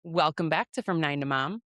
Welcome back to From Nine to Mom.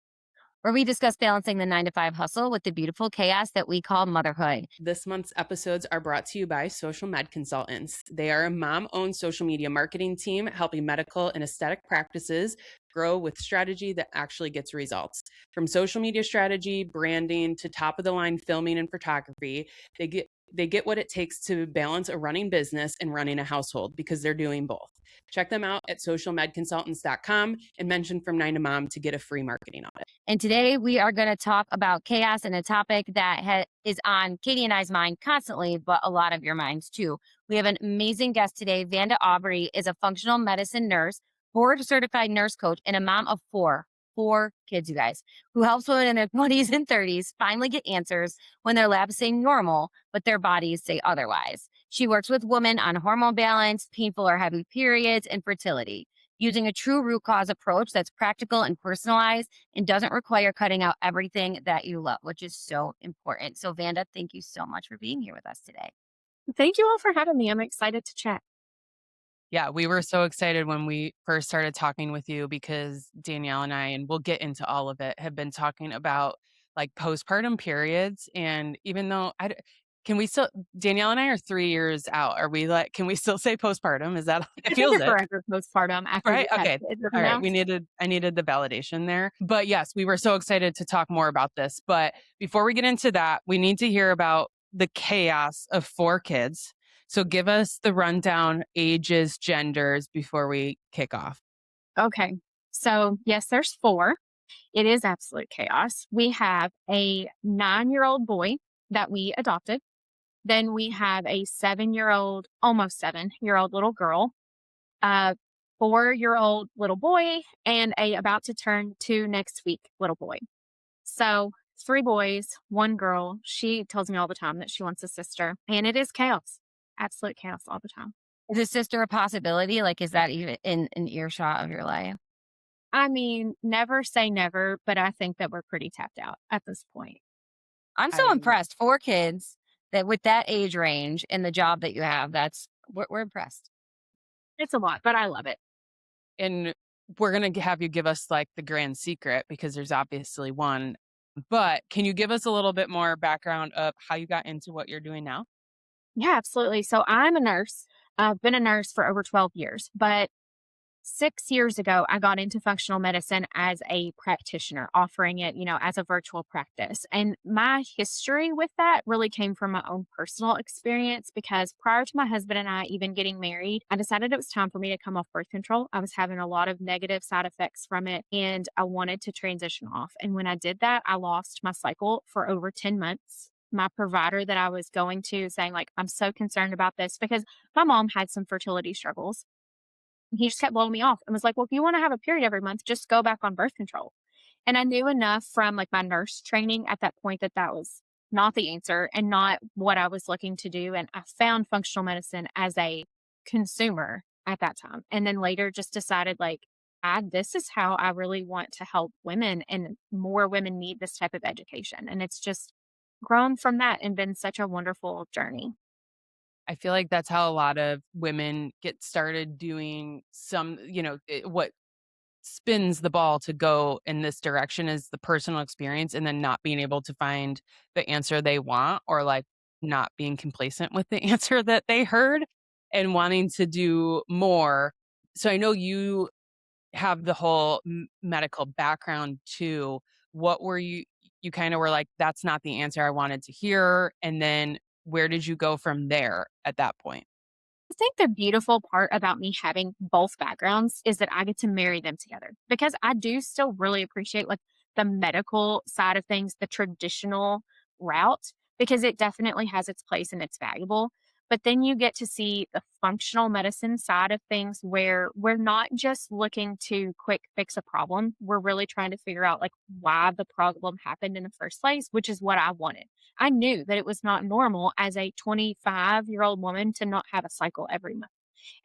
where we discuss balancing the 9 to 5 hustle with the beautiful chaos that we call motherhood. This month's episodes are brought to you by Social Med Consultants. They are a mom owned social media marketing team helping medical and aesthetic practices grow with strategy that actually gets results. From social media strategy, branding to top of the line filming and photography, they get what it takes to balance a running business and running a household because they're doing both. Check them out at socialmedconsultants.com and mention From Nine to Mom to get a free marketing audit. And today we are going to talk about chaos and a topic that is on Catie and I's mind constantly, but a lot of your minds too. We have an amazing guest today. Vanda Aubrey is a functional medicine nurse, board certified nurse coach, and a mom of four kids, you guys, who helps women in their 20s and 30s finally get answers when their labs say normal, but their bodies say otherwise. She works with women on hormone balance, painful or heavy periods, and fertility, using a true root cause approach that's practical and personalized and doesn't require cutting out everything that you love, which is so important. So, Vanda, thank you so much for being here with us today. Thank you all for having me. I'm excited to chat. Yeah, we were so excited when we first started talking with you because Danielle and I, and we'll get into all of it, have been talking about like postpartum periods. And even though can we still, Danielle and I are 3 years out. Are we like, can we still say postpartum? Is that, it I think feels you're it, correct with postpartum after right? you've had Okay. kids All right. now. I needed the validation there. But yes, we were so excited to talk more about this. But before we get into that, we need to hear about the chaos of 4 kids. So give us the rundown, ages, genders before we kick off. Okay. So, yes, there's four. It is absolute chaos. We have a 9-year-old boy that we adopted. Then we have a 7-year-old, almost 7-year-old little girl, a 4-year-old little boy, and a about to turn 2 next week little boy. So, three boys, one girl. She tells me all the time that she wants a sister, and it is chaos, absolute chaos all the time. Is a sister a possibility? Like, is that even in an earshot of your life? I mean, never say never, but I think that we're pretty tapped out at this point. I'm so I impressed. 4 kids that with that age range and the job that you have, we're impressed. It's a lot, but I love it. and we're gonna have you give us like the grand secret because there's obviously one. But can you give us a little bit more background of how you got into what you're doing now? Yeah, absolutely. So I'm a nurse. I've been a nurse for over 12 years, but 6 years ago, I got into functional medicine as a practitioner, offering it, as a virtual practice. And my history with that really came from my own personal experience because prior to my husband and I even getting married, I decided it was time for me to come off birth control. I was having a lot of negative side effects from it and I wanted to transition off. And when I did that, I lost my cycle for over 10 months. My provider that I was going to saying, like, I'm so concerned about this because my mom had some fertility struggles. He just kept blowing me off and was like, well, if you want to have a period every month, just go back on birth control. And I knew enough from like my nurse training at that point that that was not the answer and not what I was looking to do. And I found functional medicine as a consumer at that time. And then later just decided like, this is how I really want to help women and more women need this type of education. And it's just grown from that and been such a wonderful journey. I feel like that's how a lot of women get started doing some, what spins the ball to go in this direction is the personal experience and then not being able to find the answer they want or like not being complacent with the answer that they heard and wanting to do more. So I know you have the whole medical background too. What were you kind of were like, that's not the answer I wanted to hear. And then where did you go from there at that point? I think the beautiful part about me having both backgrounds is that I get to marry them together because I do still really appreciate like the medical side of things, the traditional route, because it definitely has its place and it's valuable. But then you get to see the functional medicine side of things where we're not just looking to quick fix a problem. We're really trying to figure out like why the problem happened in the first place, which is what I wanted. I knew that it was not normal as a 25-year-old woman to not have a cycle every month.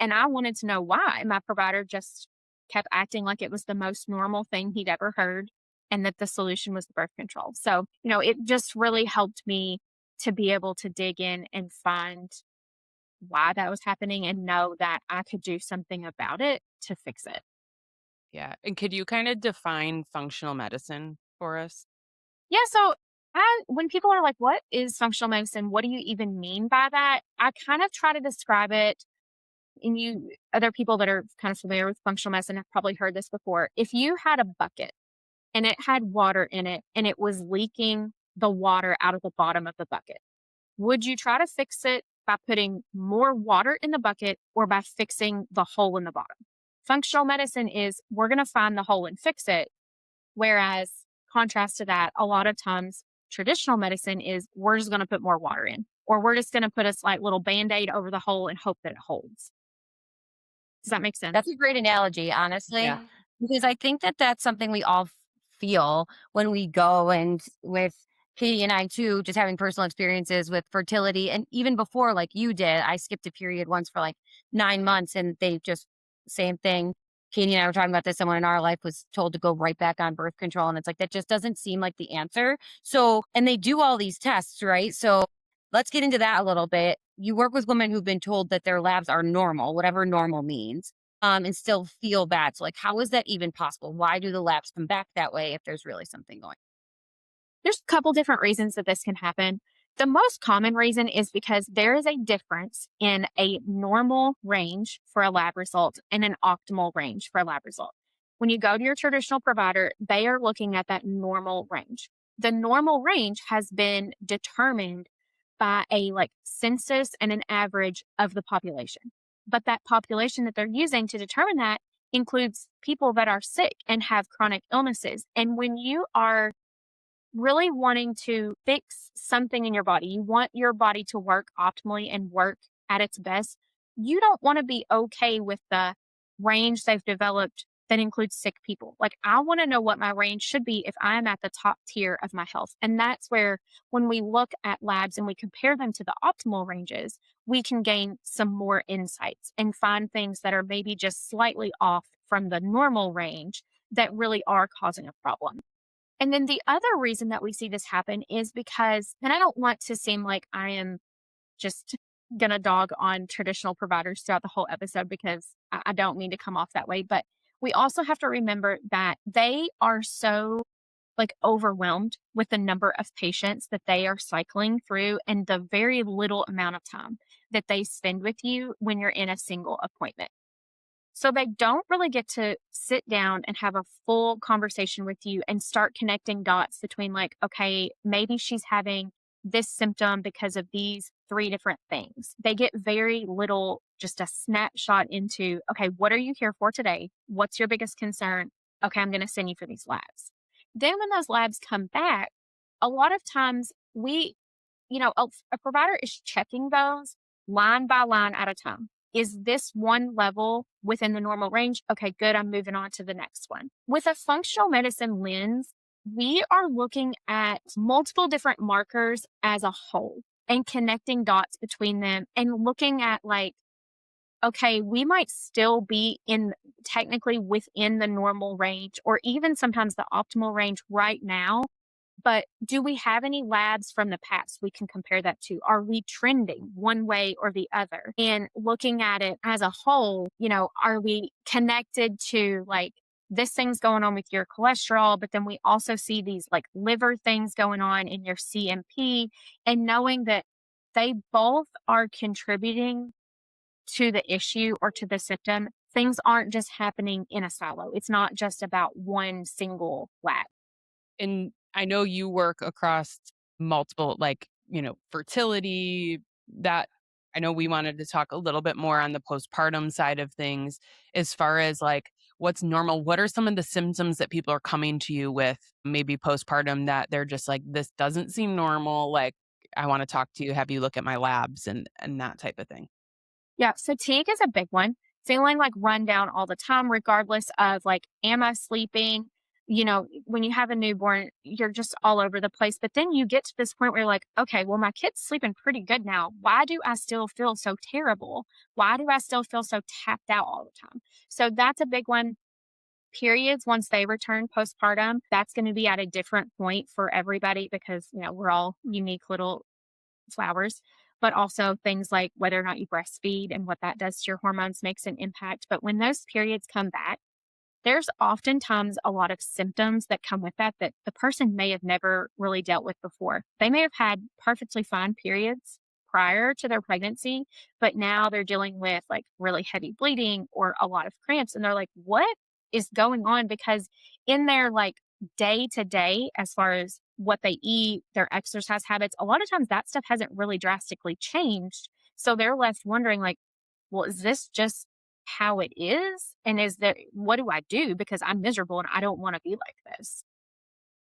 And I wanted to know why. My provider just kept acting like it was the most normal thing he'd ever heard and that the solution was the birth control. So, it just really helped me to be able to dig in and find why that was happening and know that I could do something about it to fix it. Yeah. And could you kind of define functional medicine for us? Yeah, so when people are like, "What is functional medicine? What do you even mean by that?" I kind of try to describe it, and you other people that are kind of familiar with functional medicine have probably heard this before. If you had a bucket and it had water in it and it was leaking the water out of the bottom of the bucket, would you try to fix it by putting more water in the bucket or by fixing the hole in the bottom? Functional medicine is we're going to find the hole and fix it. Whereas, contrast to that, a lot of times traditional medicine is we're just going to put more water in, or we're just going to put a slight little band aid over the hole and hope that it holds. Does that make sense? That's a great analogy, honestly, Yeah. because I think that that's something we all feel when we go and with Katie and I too, just having personal experiences with fertility. And even before, like you did, I skipped a period once for like 9 months and they just, same thing. Katie and I were talking about this. Someone in our life was told to go right back on birth control. And it's like, that just doesn't seem like the answer. So, and they do all these tests, right? So let's get into that a little bit. You work with women who've been told that their labs are normal, whatever normal means, and still feel bad. So, like, how is that even possible? Why do the labs come back that way if there's really something going? There's a couple different reasons that this can happen. The most common reason is because there is a difference in a normal range for a lab result and an optimal range for a lab result. When you go to your traditional provider, they are looking at that normal range. The normal range has been determined by a like census and an average of the population. But that population that they're using to determine that includes people that are sick and have chronic illnesses. And when you are really wanting to fix something in your body, you want your body to work optimally and work at its best, you don't want to be okay with the range they've developed that includes sick people. Like, I want to know what my range should be if I am at the top tier of my health. And that's where, when we look at labs and we compare them to the optimal ranges, we can gain some more insights and find things that are maybe just slightly off from the normal range that really are causing a problem. And then the other reason that we see this happen is because, and I don't want to seem like I am just gonna dog on traditional providers throughout the whole episode because I don't mean to come off that way, but we also have to remember that they are so like overwhelmed with the number of patients that they are cycling through and the very little amount of time that they spend with you when you're in a single appointment. So they don't really get to sit down and have a full conversation with you and start connecting dots between, like, okay, maybe she's having this symptom because of these three different things. They get very little, just a snapshot into, okay, what are you here for today? What's your biggest concern? Okay, I'm going to send you for these labs. Then when those labs come back, a lot of times a provider is checking those line by line at a time. Is this one level within the normal range? Okay, good. I'm moving on to the next one. With a functional medicine lens, we are looking at multiple different markers as a whole and connecting dots between them and looking at, like, okay, we might still be in technically within the normal range or even sometimes the optimal range right now, but do we have any labs from the past we can compare that to? Are we trending one way or the other? And looking at it as a whole, are we connected to, like, this thing's going on with your cholesterol, but then we also see these like liver things going on in your CMP, and knowing that they both are contributing to the issue or to the symptom. Things aren't just happening in a silo. It's not just about one single lab. And I know you work across multiple, like, fertility, that I know we wanted to talk a little bit more on the postpartum side of things as far as like what's normal. What are some of the symptoms that people are coming to you with, maybe postpartum, that they're just like, this doesn't seem normal. Like, I want to talk to you, have you look at my labs and that type of thing. Yeah, fatigue is a big one. Feeling like run down all the time, regardless of, like, am I sleeping? When you have a newborn, you're just all over the place. But then you get to this point where you're like, okay, well, my kid's sleeping pretty good now. Why do I still feel so terrible? Why do I still feel so tapped out all the time? So that's a big one. Periods, once they return postpartum, that's going to be at a different point for everybody because, we're all unique little flowers, but also things like whether or not you breastfeed and what that does to your hormones makes an impact. But when those periods come back, there's oftentimes a lot of symptoms that come with that that the person may have never really dealt with before. They may have had perfectly fine periods prior to their pregnancy, but now they're dealing with like really heavy bleeding or a lot of cramps. And they're like, what is going on? Because in their like day to day, as far as what they eat, their exercise habits, a lot of times that stuff hasn't really drastically changed. So they're left wondering, like, well, is this just how it is? And is there, what do I do? Because I'm miserable and I don't want to be like this.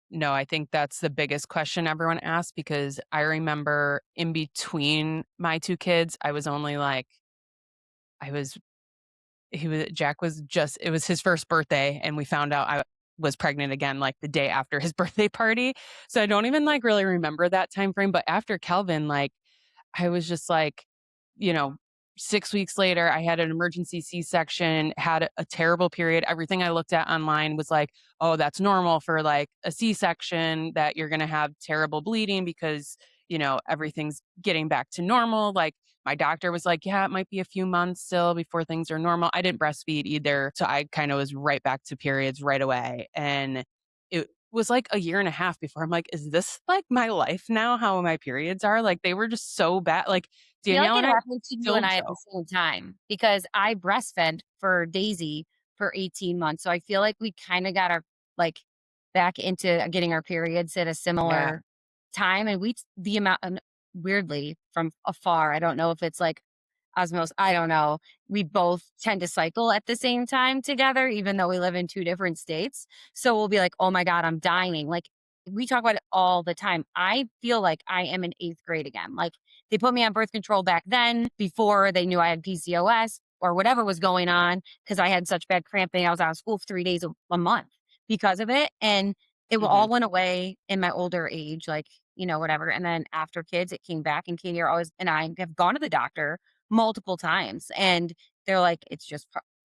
No, I think that's the biggest question everyone asks because I remember in between my 2 kids, I was only like I was he was Jack was just it was his first birthday, and we found out I was pregnant again, like, the day after his birthday party. So I don't even, like, really remember that time frame, but after Kelvin, like, I was just like, you know, 6 weeks later, I had an emergency C-section, had a terrible period. Everything I looked at online was like, "Oh, that's normal for, like, a C-section, that you're gonna have terrible bleeding because, everything's getting back to normal." Like, my doctor was like, "Yeah, it might be a few months still before things are normal." I didn't breastfeed either, so I kinda was right back to periods right away, and it was like a year and a half before I'm like, "Is this, like, my life now, how my periods are?" Like, they were just so bad. Like, I feel like Danielle it and I happened to you still and I at the joke. same time because I breastfed for Daisy for 18 months. So I feel like we kind of got our like back into getting our periods at a Yeah. similar time. And the amount, weirdly from afar, I don't know if it's like osmosis, I don't know. We both tend to cycle at the same time together, even though we live in two different states. So we'll be like, oh my God, I'm dying. Like we talk about it all the time. I feel like I am in eighth grade again. Like they put me on birth control back then before they knew I had PCOS or whatever was going on because I had such bad cramping. I was out of school for 3 days a month because of it. And it all Mhm. went away in my older age, like, whatever. And then after kids, it came back and Katie are always, and I have gone to the doctor multiple times. And they're like, it's just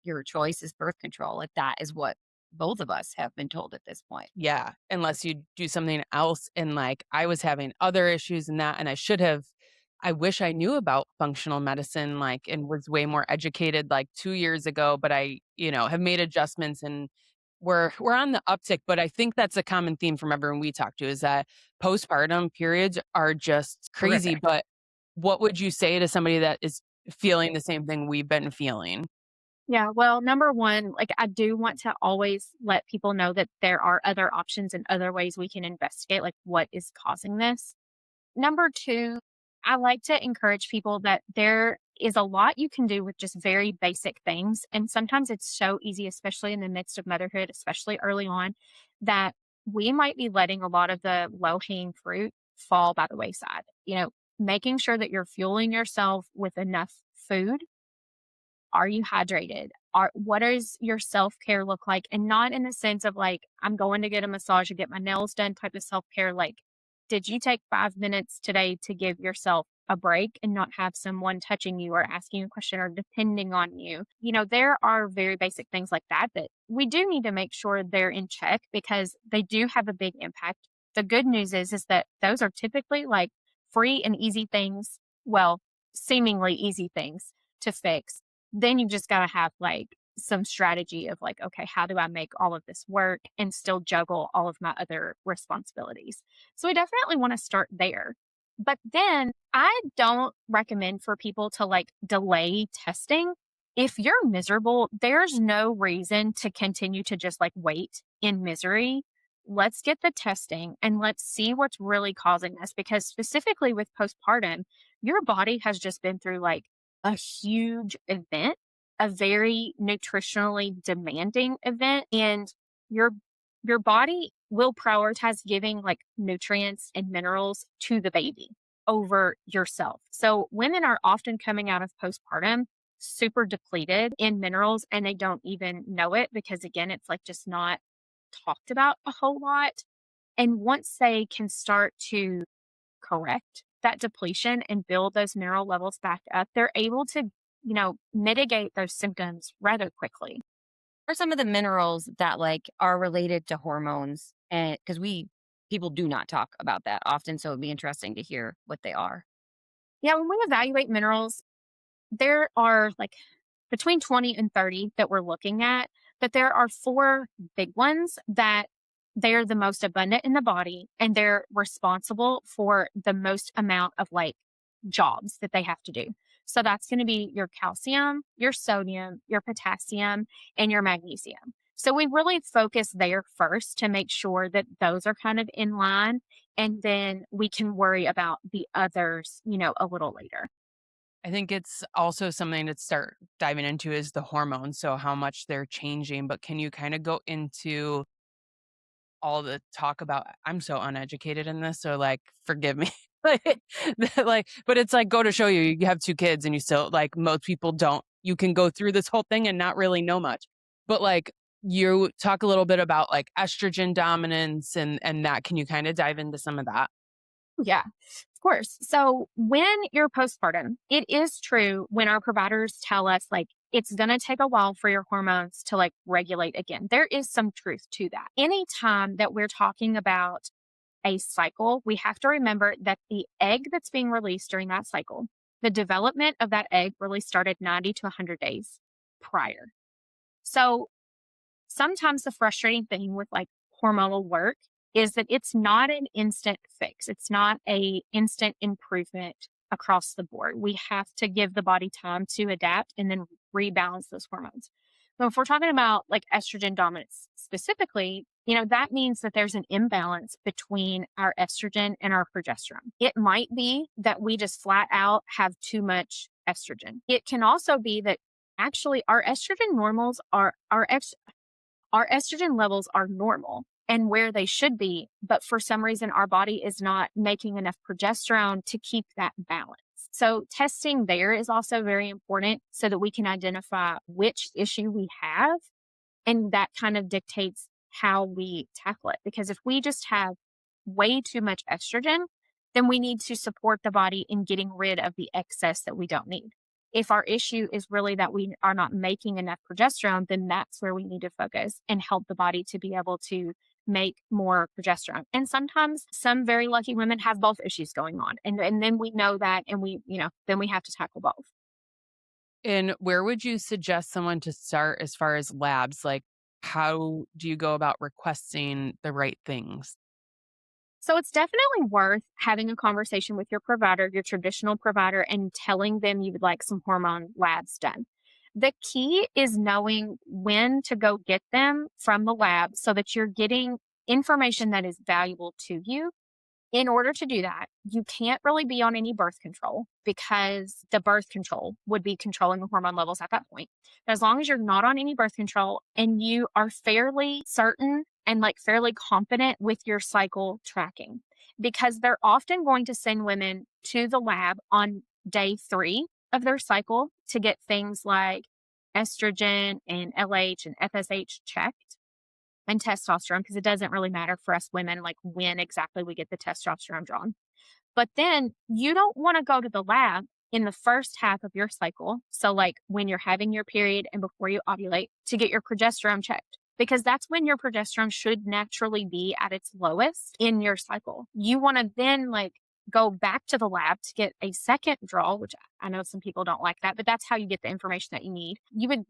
your choice is birth control. Like that is what both of us have been told at this point. Yeah, unless you do something else, and, like, I was having other issues in that, and I wish I knew about functional medicine, like, and was way more educated, like, 2 years ago, but I, have made adjustments, and we're on the uptick, but I think that's a common theme from everyone we talk to is that postpartum periods are just crazy. Horrific. But what would you say to somebody that is feeling the same thing we've been feeling? Yeah, well, number one, like I do want to always let people know that there are other options and other ways we can investigate, like what is causing this. Number two, I like to encourage people that there is a lot you can do with just very basic things. And sometimes it's so easy, especially in the midst of motherhood, especially early on, that we might be letting a lot of the low hanging fruit fall by the wayside. Making sure that you're fueling yourself with enough food. Are you hydrated? What does your self-care look like? And not in the sense of like, I'm going to get a massage or get my nails done type of self-care. Like, did you take 5 minutes today to give yourself a break and not have someone touching you or asking you a question or depending on you? There are very basic things like that that we do need to make sure they're in check because they do have a big impact. The good news is that those are typically like free and easy things. Well, seemingly easy things to fix. Then you just got to have like some strategy of like, okay, how do I make all of this work and still juggle all of my other responsibilities? So I definitely want to start there. But then I don't recommend for people to like delay testing. If you're miserable, there's no reason to continue to just like wait in misery. Let's get the testing and let's see what's really causing this. Because specifically with postpartum, your body has just been through like a huge event, a very nutritionally demanding event, and your your body will prioritize giving like nutrients and minerals to the baby over yourself. So women are often coming out of postpartum super depleted in minerals and they don't even know it because again it's like just not talked about a whole lot. And once they can start to correct that depletion and build those mineral levels back up, they're able to, mitigate those symptoms rather quickly. What are some of the minerals that like are related to hormones? And because people do not talk about that often. So it'd be interesting to hear what they are. Yeah, when we evaluate minerals, there are like between 20 and 30 that we're looking at. But there are four big ones that they're the most abundant in the body and they're responsible for the most amount of like jobs that they have to do. So that's going to be your calcium, your sodium, your potassium, and your magnesium. So we really focus there first to make sure that those are kind of in line. And then we can worry about the others, a little later. I think it's also something to start diving into is the hormones, so how much they're changing, but can you kinda go into all the talk about I'm so uneducated in this, so, like, forgive me. Like, but it's like, go to show you, you have 2 kids and you still like, most people don't. You can go through this whole thing and not really know much. But, like, you talk a little bit about, like, estrogen dominance and that. Can you kinda dive into some of that? Yeah, of course. So when you're postpartum, it is true when our providers tell us like it's going to take a while for your hormones to like regulate again. There is some truth to that. Anytime that we're talking about a cycle, we have to remember that the egg that's being released during that cycle, the development of that egg really started 90 to 100 days prior. So sometimes the frustrating thing with like hormonal work is that it's not an instant fix. It's not a instant improvement across the board. We have to give the body time to adapt and then rebalance those hormones. But if we're talking about like estrogen dominance specifically, that means that there's an imbalance between our estrogen and our progesterone. It might be that we just flat out have too much estrogen. It can also be that actually our estrogen normals are our estrogen levels are normal and where they should be, but for some reason, our body is not making enough progesterone to keep that balance. So, testing there is also very important so that we can identify which issue we have. And that kind of dictates how we tackle it. Because if we just have way too much estrogen, then we need to support the body in getting rid of the excess that we don't need. If our issue is really that we are not making enough progesterone, then that's where we need to focus and help the body to be able to make more progesterone. And sometimes some very lucky women have both issues going on. And then we know that and then we have to tackle both. And where would you suggest someone to start as far as labs? Like, how do you go about requesting the right things? So it's definitely worth having a conversation with your provider, your traditional provider, and telling them you would like some hormone labs done. The key is knowing when to go get them from the lab so that you're getting information that is valuable to you. In order to do that, you can't really be on any birth control because the birth control would be controlling the hormone levels at that point. But as long as you're not on any birth control and you are fairly certain and like fairly confident with your cycle tracking, because they're often going to send women to the lab on day 3 of their cycle to get things like estrogen and LH and FSH checked and testosterone because it doesn't really matter for us women like when exactly we get the testosterone drawn. But then you don't want to go to the lab in the first half of your cycle. So like when you're having your period and before you ovulate to get your progesterone checked because that's when your progesterone should naturally be at its lowest in your cycle. You want to then like go back to the lab to get a second draw, which I know some people don't like that, but that's how you get the information that you need. You would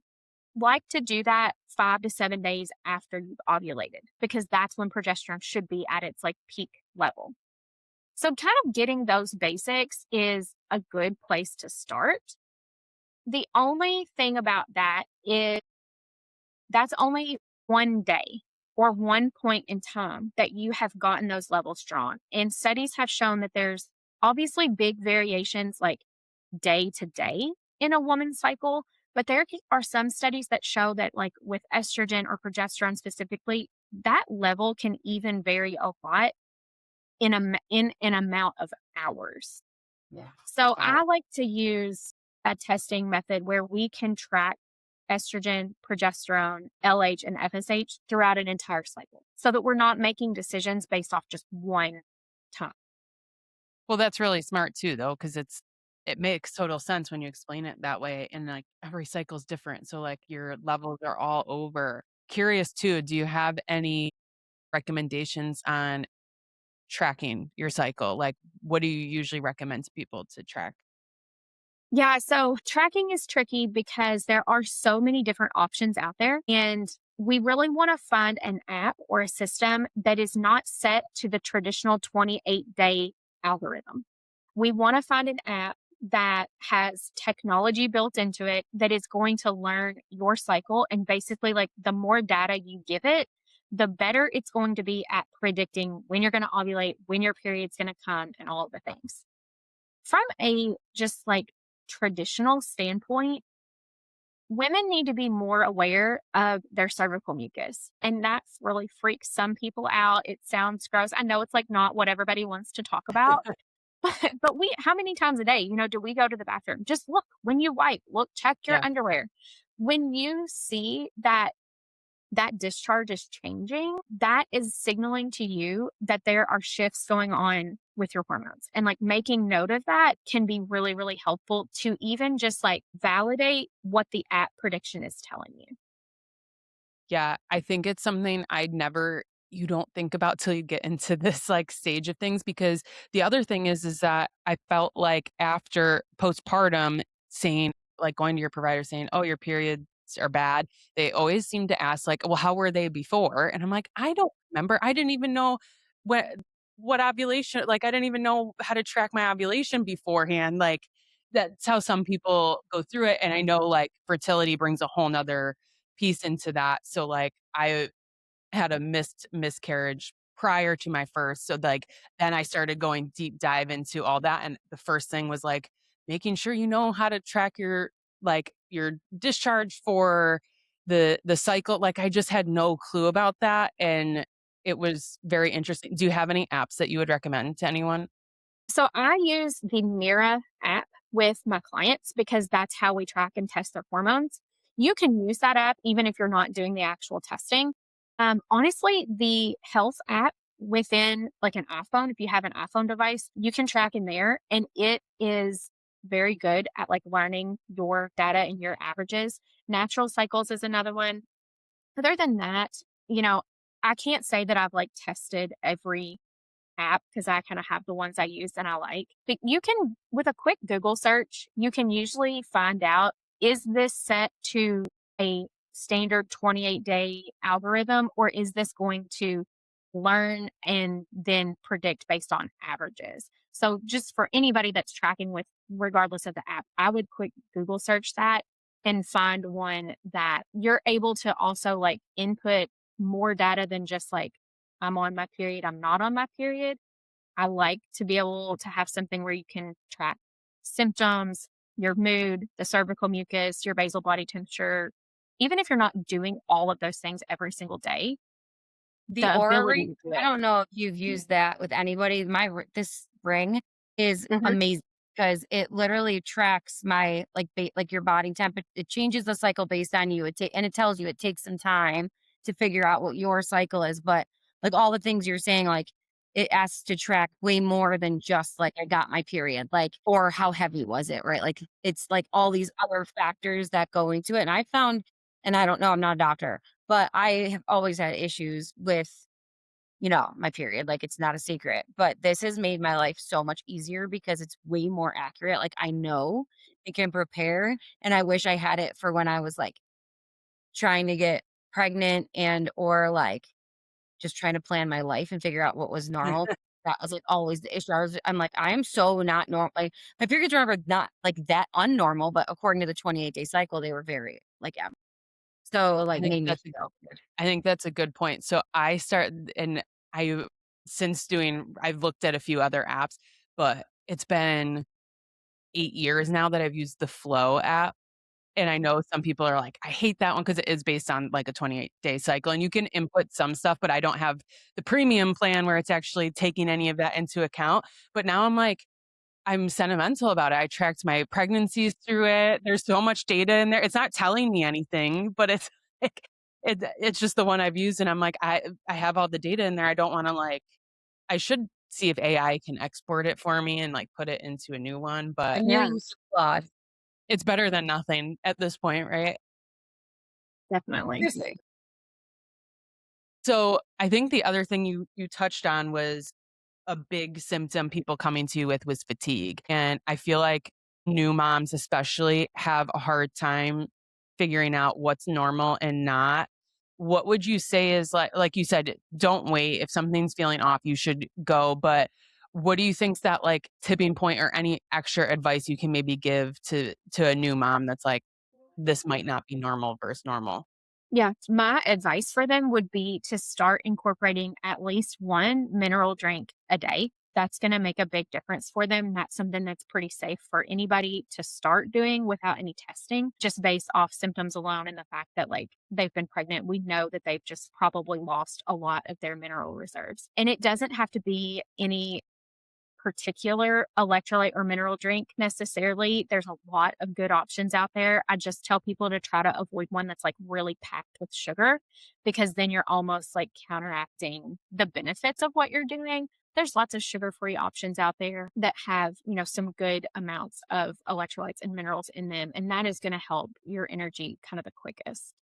like to do that 5 to 7 days after you've ovulated because that's when progesterone should be at its like peak level. So kind of getting those basics is a good place to start. The only thing about that is that's only one day or one point in time that you have gotten those levels drawn. And studies have shown that there's obviously big variations like day to day in a woman's cycle, but there are some studies that show that like with estrogen or progesterone specifically, that level can even vary a lot in an amount of hours. Yeah. So Wow. I like to use a testing method where we can track estrogen, progesterone, LH, and FSH throughout an entire cycle so that we're not making decisions based off just one time. Well, that's really smart too, though, because it makes total sense when you explain it that way. And like every cycle is different. So like your levels are all over. Curious too, do you have any recommendations on tracking your cycle? Like what do you usually recommend to people to track? Yeah, so tracking is tricky because there are so many different options out there. And we really want to find an app or a system that is not set to the traditional 28-day algorithm. We want to find an app that has technology built into it that is going to learn your cycle. And basically, like the more data you give it, the better it's going to be at predicting when you're going to ovulate, when your period's going to come, and all of the things. From a just like traditional standpoint, women need to be more aware of their cervical mucus. And that's really freaks some people out. It sounds gross. I know it's like not what everybody wants to talk about, but how many times a day, do we go to the bathroom? Just look when you wipe, look, check your Yeah. underwear. When you see that discharge is changing, that is signaling to you that there are shifts going on with your hormones. And like making note of that can be really, really helpful to even just like validate what the app prediction is telling you. Yeah, I think it's something you don't think about till you get into this like stage of things because the other thing is that I felt like after postpartum saying like going to your provider saying, "Oh, your periods are bad." They always seem to ask like, "Well, how were they before?" And I'm like, "I don't remember. I didn't even know what what ovulation like I didn't even know how to track my ovulation beforehand." Like that's how some people go through it and I know like fertility brings a whole nother piece into that. So like I had a miscarriage prior to my first. So like then I started going deep dive into all that. And the first thing was like making sure you know how to track your discharge for the cycle. Like I just had no clue about that. And it was very interesting. Do you have any apps that you would recommend to anyone? So I use the Mira app with my clients because that's how we track and test their hormones. You can use that app even if you're not doing the actual testing. Honestly, the health app within like an iPhone, if you have an iPhone device, you can track in there and it is very good at like learning your data and your averages. Natural cycles is another one. Other than that, you know, I can't say that I've like tested every app because I kind of have the ones I use and I like. But you can, with a quick Google search, you can usually find out is this set to a standard 28-day algorithm or is this going to learn and then predict based on averages? So, just for anybody that's tracking with, regardless of the app, I would quick Google search that and find one that you're able to also like input more data than just like I'm on my period, I'm not on my period. I like to be able to have something where you can track symptoms, your mood, the cervical mucus, your basal body temperature. Even if you're not doing all of those things every single day, The the Aura ability Ring, to do I it. don't know if you've used that with anybody. This ring is Mhm. amazing because it literally tracks my like your body temperature. It changes the cycle based on you. And it tells you it takes some time to figure out what your cycle is. But like all the things you're saying, like it asks to track way more than just like I got my period, like or how heavy was it, right? Like it's like all these other factors that go into it. And I found, and I don't know, I'm not a doctor, but I have always had issues with, my period, like, it's not a secret, but this has made my life so much easier because it's way more accurate, like, I know and can prepare, and I wish I had it for when I was, like, trying to get pregnant and or, like, just trying to plan my life and figure out what was normal. That was, like, always the issue. I'm like, "I am so not normal." Like, my periods were never not, like, that unnormal, but according to the 28-day cycle, they were very, like, so, I like, think made me that's a feel good. I think that's a good point. So I started and I I've looked at a few other apps, but it's been 8 years now that I've used the Flow app. And I know some people are like, "I hate that one because it is based on, like, a 28-day cycle, and you can input some stuff, but I don't have the premium plan where it's actually taking any of that into account." But now I'm like, I'm sentimental about it. I tracked my pregnancies through it. There's so much data in there. It's not telling me anything, but it's like it's just the one I've used, and I'm like, I have all the data in there. I don't wanna, like I should see if AI can export it for me and, like, put it into a new one, but I'm Yeah, using Claude. it's better than nothing at this point, right? definitely. Seriously. So, I think the other thing you touched on was a big symptom people coming to you with was fatigue, and I feel like new moms especially have a hard time figuring out what's normal and not. What would you say is like you said, don't wait. If something's feeling off, you should go. But what do you think's that like tipping point or any extra advice you can maybe give to a new mom that's like, this might not be normal versus normal? Yeah, my advice for them would be to start incorporating at least one mineral drink a day. That's going to make a big difference for them. That's something that's pretty safe for anybody to start doing without any testing, just based off symptoms alone and the fact that like they've been pregnant. We know that they've just probably lost a lot of their mineral reserves. And it doesn't have to be any particular electrolyte or mineral drink necessarily. There's a lot of good options out there. I just tell people to try to avoid one that's like really packed with sugar because then you're almost like counteracting the benefits of what you're doing. There's lots of sugar-free options out there that have, some good amounts of electrolytes and minerals in them, and that is going to help your energy kind of the quickest.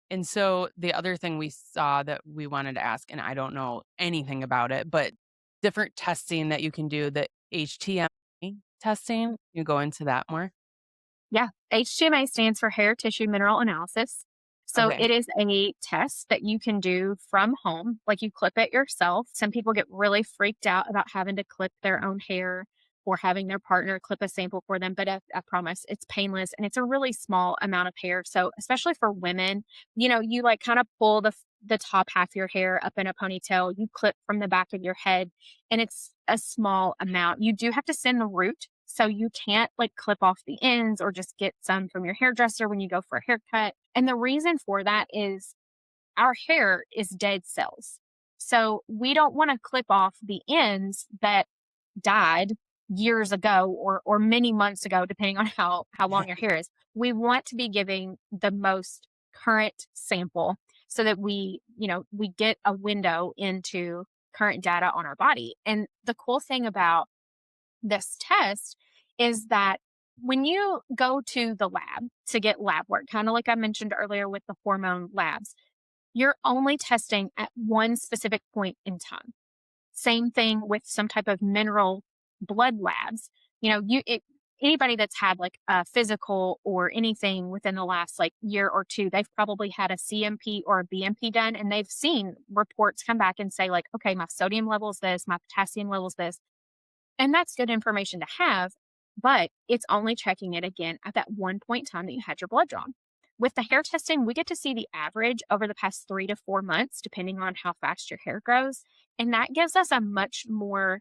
And so the other thing we saw that we wanted to ask, and I don't know anything about it, but different testing that you can do, the HTMA testing, you go into that more? Yeah, HTMA stands for hair tissue mineral analysis. So Okay. it is a test that you can do from home, like you clip it yourself. Some people get really freaked out about having to clip their own hair or having their partner clip a sample for them, but I promise it's painless and it's a really small amount of hair. So especially for women, you like kind of pull the top half of your hair up in a ponytail, you clip from the back of your head, and it's a small amount. You do have to send the root. So you can't like clip off the ends or just get some from your hairdresser when you go for a haircut. And the reason for that is our hair is dead cells. So we don't want to clip off the ends that died years ago or many months ago, depending on how long your hair is. We want to be giving the most current sample so that we get a window into current data on our body. And the cool thing about this test is that when you go to the lab to get lab work, kind of like I mentioned earlier with the hormone labs, you're only testing at one specific point in time. Same thing with some type of mineral blood labs. Anybody that's had like a physical or anything within the last like year or two, they've probably had a CMP or a BMP done, and they've seen reports come back and say like, okay, my sodium level is this, my potassium level is this, and that's good information to have, but it's only checking it again at that one point in time that you had your blood drawn. With the hair testing, we get to see the average over the past 3 to 4 months, depending on how fast your hair grows. And that gives us a much more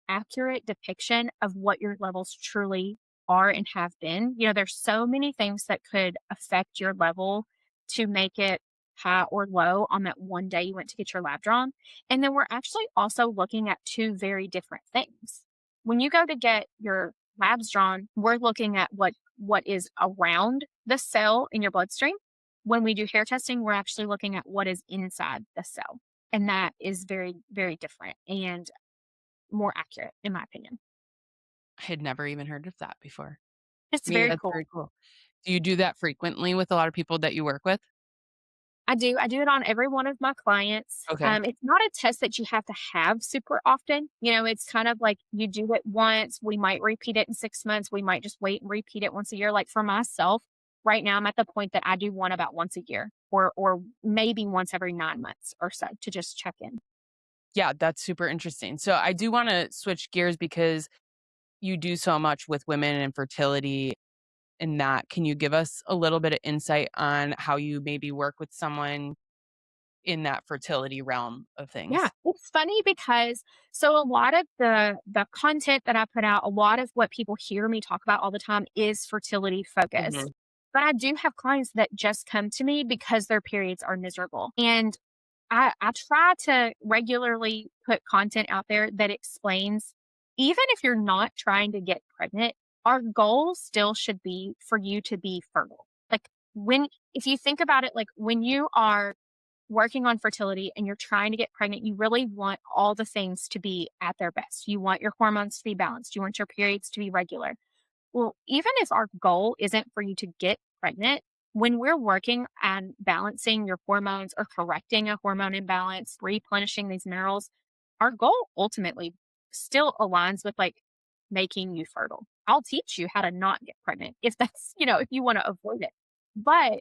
accurate depiction of what your levels truly are and have been. There's so many things that could affect your level to make it high or low on that one day you went to get your lab drawn. And then we're actually also looking at two very different things. When you go to get your labs drawn, we're looking at what is around the cell in your bloodstream. When we do hair testing, we're actually looking at what is inside the cell. And that is very, very different and more accurate, in my opinion. I had never even heard of that before. It's To me, very that's cool. very cool. Do you do that frequently with a lot of people that you work with? I do. I do it on every one of my clients. Okay. It's not a test that you have to have super often. It's kind of like you do it once. We might repeat it in 6 months. We might just wait and repeat it once a year. Like for myself, right now, I'm at the point that I do one about once a year, or maybe once every 9 months or so to just check in. Yeah, that's super interesting. So I do want to switch gears because you do so much with women and fertility in that. Can you give us a little bit of insight on how you maybe work with someone in that fertility realm of Yeah, things? it's funny because so a lot of the content that I put out, a lot of what people hear me talk about all the time is fertility focused. Mhm. But I do have clients that just come to me because their periods are miserable. And I try to regularly put content out there that explains, even if you're not trying to get pregnant, our goal still should be for you to be fertile. Like if you think about it, like when you are working on fertility and you're trying to get pregnant, you really want all the things to be at their best. You want your hormones to be balanced. You want your periods to be regular. Well, even if our goal isn't for you to get pregnant, when we're working on balancing your hormones or correcting a hormone imbalance, replenishing these minerals, our goal ultimately still aligns with like making you fertile. I'll teach you how to not get pregnant if that's, if you want to avoid it. But,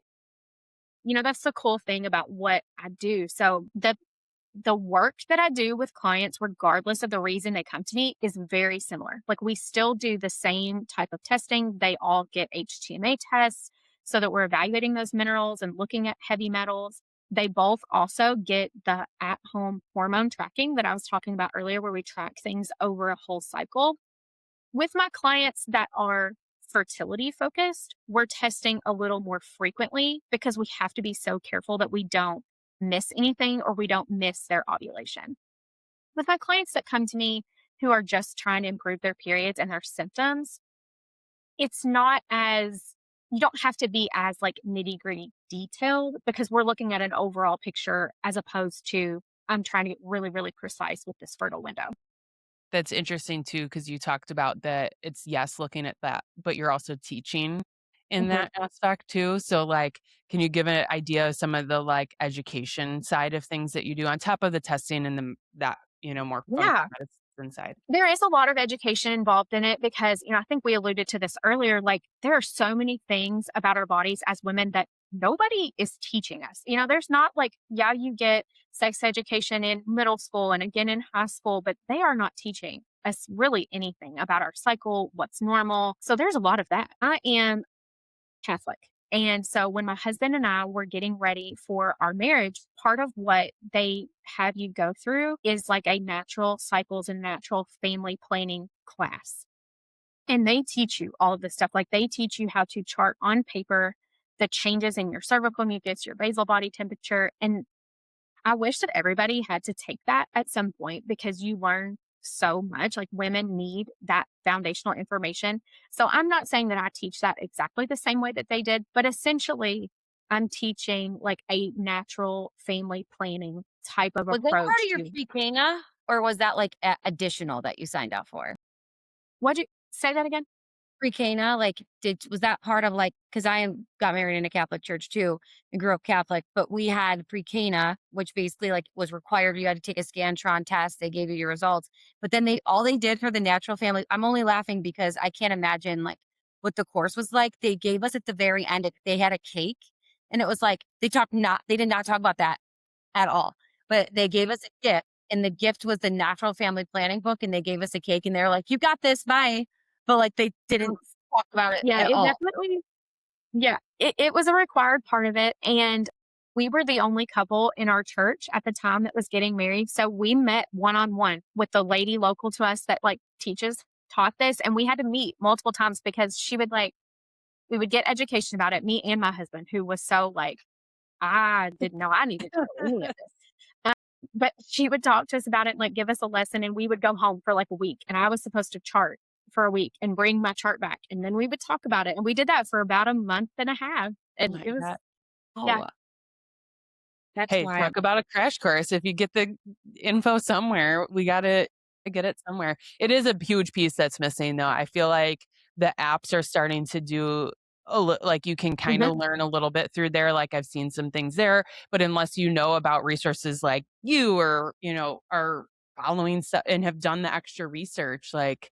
that's the cool thing about what I do. So the work that I do with clients, regardless of the reason they come to me, is very similar. Like we still do the same type of testing. They all get HTMA tests so that we're evaluating those minerals and looking at heavy metals. They both also get the at-home hormone tracking that I was talking about earlier, where we track things over a whole cycle. With my clients that are fertility focused, we're testing a little more frequently because we have to be so careful that we don't miss anything or we don't miss their ovulation. With my clients that come to me who are just trying to improve their periods and their symptoms, it's not as, you don't have to be as like nitty gritty detailed because we're looking at an overall picture as opposed to I'm trying to get really, really precise with this fertile window. That's interesting too, because you talked about that it's yes, looking at that, but you're also teaching in Mhm. that aspect too. So like, can you give an idea of some of the like education side of things that you do on top of the testing and the that, more functional Yeah. medicine side? There is a lot of education involved in it because, I think we alluded to this earlier. Like, there are so many things about our bodies as women that nobody is teaching us. There's not like, yeah, you get sex education in middle school and again in high school, but they are not teaching us really anything about our cycle, what's normal. So there's a lot of that. I am Catholic. And so when my husband and I were getting ready for our marriage, part of what they have you go through is like a natural cycles and natural family planning class. And they teach you all of this stuff. Like they teach you how to chart on paper the changes in your cervical mucus, your basal body temperature. And I wish that everybody had to take that at some point because you learn so much. Like women need that foundational information. So I'm not saying that I teach that exactly the same way that they did, but essentially I'm teaching like a natural family planning type of Was that part approach of your to pre-Cana or was that like additional that you signed up for? what'd you say that again? Pre-Cana, like, was that part of, like, because got married in a Catholic church too and grew up Catholic, but we had pre-Cana, which basically, like, was required. You had to take a Scantron test. They gave you your results. But then all they did for the natural family, I'm only laughing because I can't imagine, like, what the course was like. They gave us at the very end, they had a cake, and it was like, they did not talk about that at all. But they gave us a gift, and the gift was the natural family planning book, and they gave us a cake, and they were like, "You got this, bye." But, like, they didn't talk about it Yeah, at it all. definitely, yeah, it was a required part of it. And we were the only couple in our church at the time that was getting married. So we met one on one with the lady local to us that like taught this. And we had to meet multiple times because she would like, we would get education about it, me and my husband, who was so like, I didn't know I needed to know any of this. But she would talk to us about it and like give us a lesson, and we would go home for like a week. And I was supposed to chart for a week and bring my chart back. And then we would talk about it. And we did that for about a month and a half. Oh And my it was, god. yeah, Oh, that's Hey, wild. talk about a crash course. If you get the info somewhere, we gotta get it somewhere. It is a huge piece that's missing, though. I feel like the apps are starting to do like, you can kinda mhm, learn a little bit through there, like, I've seen some things there, but unless you know about resources like you or, are following stuff and have done the extra research, like,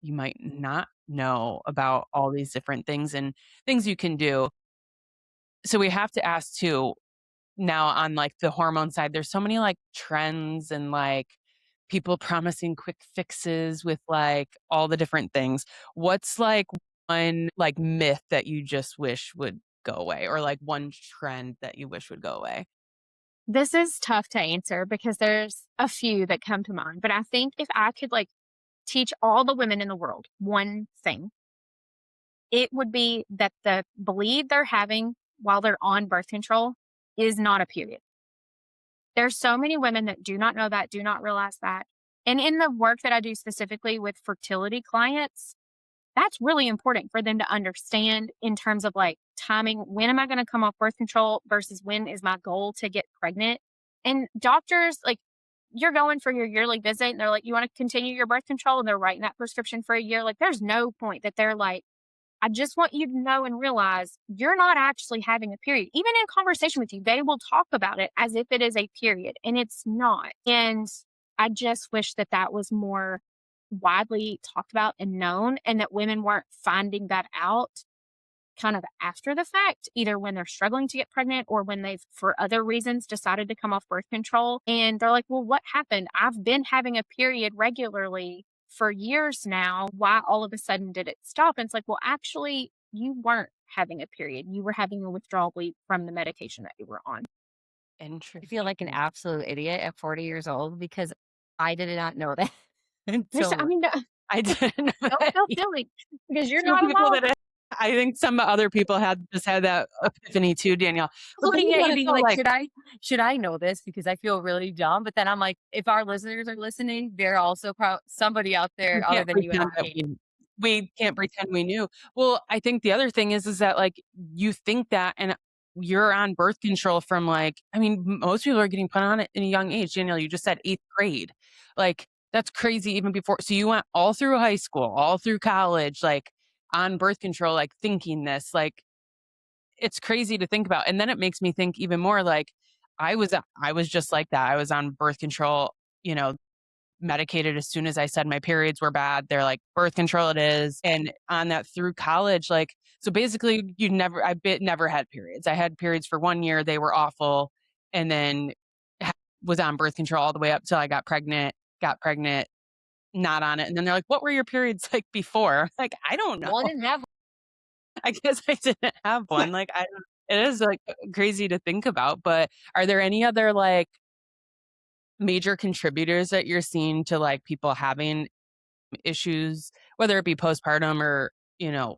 you might not know about all these different things and things you can do. So we have to ask too, now on, like, the hormone side, there's so many, like, trends and, like, people promising quick fixes with, like, all the different things. What's, like, one, like, myth that you just wish would go away or, like, one trend that you wish would go away? this is tough to answer because there's a few that come to mind. But I think if I could like teach all the women in the world one thing, it would be that the bleed they're having while they're on birth control is not a period. There's so many women that do not know that, do not realize that. And in the work that I do specifically with fertility clients, that's really important for them to understand in terms of like timing. When am I going to come off birth control versus when is my goal to get pregnant? And doctors, like, you're going for your yearly visit and they're like, you want to continue your birth control? And they're writing that prescription for a year. Like, there's no point that they're like, I just want you to know and realize you're not actually having a period. Even in conversation with you, they will talk about it as if it is a period, and it's not. And I just wish that that was more widely talked about and known, and that women weren't finding that out kind of after the fact, either when they're struggling to get pregnant or when they've, for other reasons, decided to come off birth control. And they're like, well, what happened? I've been having a period regularly for years now. Why all of a sudden did it stop? And it's like, well, actually, you weren't having a period. You were having a withdrawal bleed from the medication that you were on. I feel like an Interesting. absolute idiot at 40 years old because I did not know that There's, I until mean, I didn't know don't that feel either. silly because you're 2 not people alone. that I think some other people had just had that epiphany too, Danielle. But then looking you at you gotta being go like, like, should I know this? Because I feel really dumb. But then I'm like, if our listeners are listening, they're also somebody out there we other can't than you and pretend that I. we can't pretend we knew. Well, I think the other thing is that, like, you think that and you're on birth control from, like I mean, most people are getting put on it in a young age. Danielle, you just said 8th grade. Like, that's crazy even before so you went all through high school, all through college, like, on birth control, like, thinking this, like, it's crazy to think about. And then it makes me think even more like I was just like that. I was on birth control, you know, medicated as soon as I said my periods were bad. They're like, birth control it is. And on that through college, like, so basically never had periods. I had periods for 1 year. They were awful. And then was on birth control all the way up till I got pregnant, not on it. And then they're like, what were your periods like before? Like, I don't know. Well, I didn't have. I guess I didn't have one. Like, I don't it is, like, crazy to think about, but are there any other, like, major contributors that you're seeing to, like, people having issues, whether it be postpartum or, you know,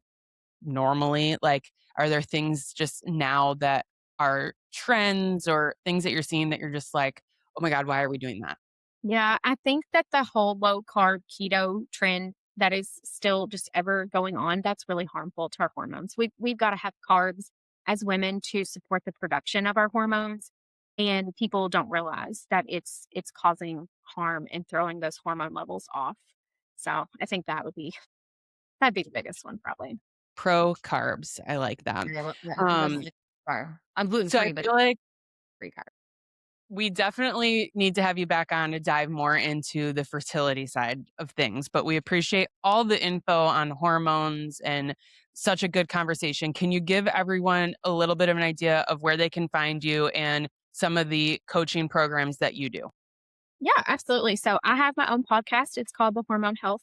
normally? Like, are there things just now that are trends or things that you're seeing that you're just like, "Oh my god, why are we doing that?" Yeah, I think that the whole low carb keto trend that is still just ever going on, that's really harmful to our hormones. We've got to have carbs as women to support the production of our hormones. And people don't realize that it's causing harm and throwing those hormone levels off. So I think that'd be the biggest one probably. Pro carbs, I like that. Yeah, who Um, doesn't? I'm gluten so I free, but feel like free carb. we definitely need to have you back on to dive more into the fertility side of things, but we appreciate all the info on hormones and such a good conversation. Can you give everyone a little bit of an idea of where they can find you and some of the coaching programs that you do? Yeah, absolutely. So I have my own podcast. It's called the Hormone Health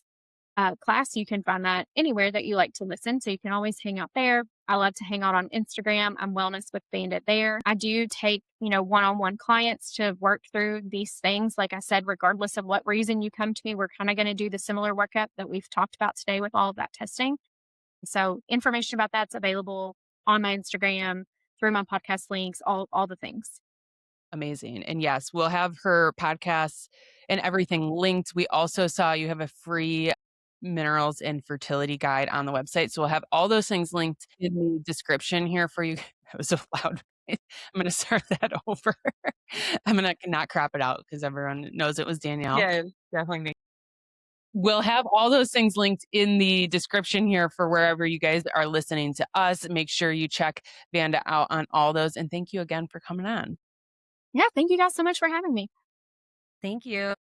Class. You can find that anywhere that you like to listen. So you can always hang out there. I love to hang out on Instagram. I'm Wellness with Bandit there. I do take, one-on-one clients to work through these things. Like I said, regardless of what reason you come to me, we're kind of going to do the similar workup that we've talked about today with all of that testing. So information about that's available on my Instagram, through my podcast links, all the things. Amazing. And yes, we'll have her podcasts and everything linked. We also saw you have a free minerals and fertility guide on the website. So we'll have all those things linked in the description here for you. That was so loud. I'm going to start that over. I'm going to not crap it out because everyone knows it was Danielle. Yeah, definitely me. We'll have all those things linked in the description here for wherever you guys are listening to us. Make sure you check Vanda out on all those. And thank you again for coming on. Yeah, thank you guys so much for having me. Thank you.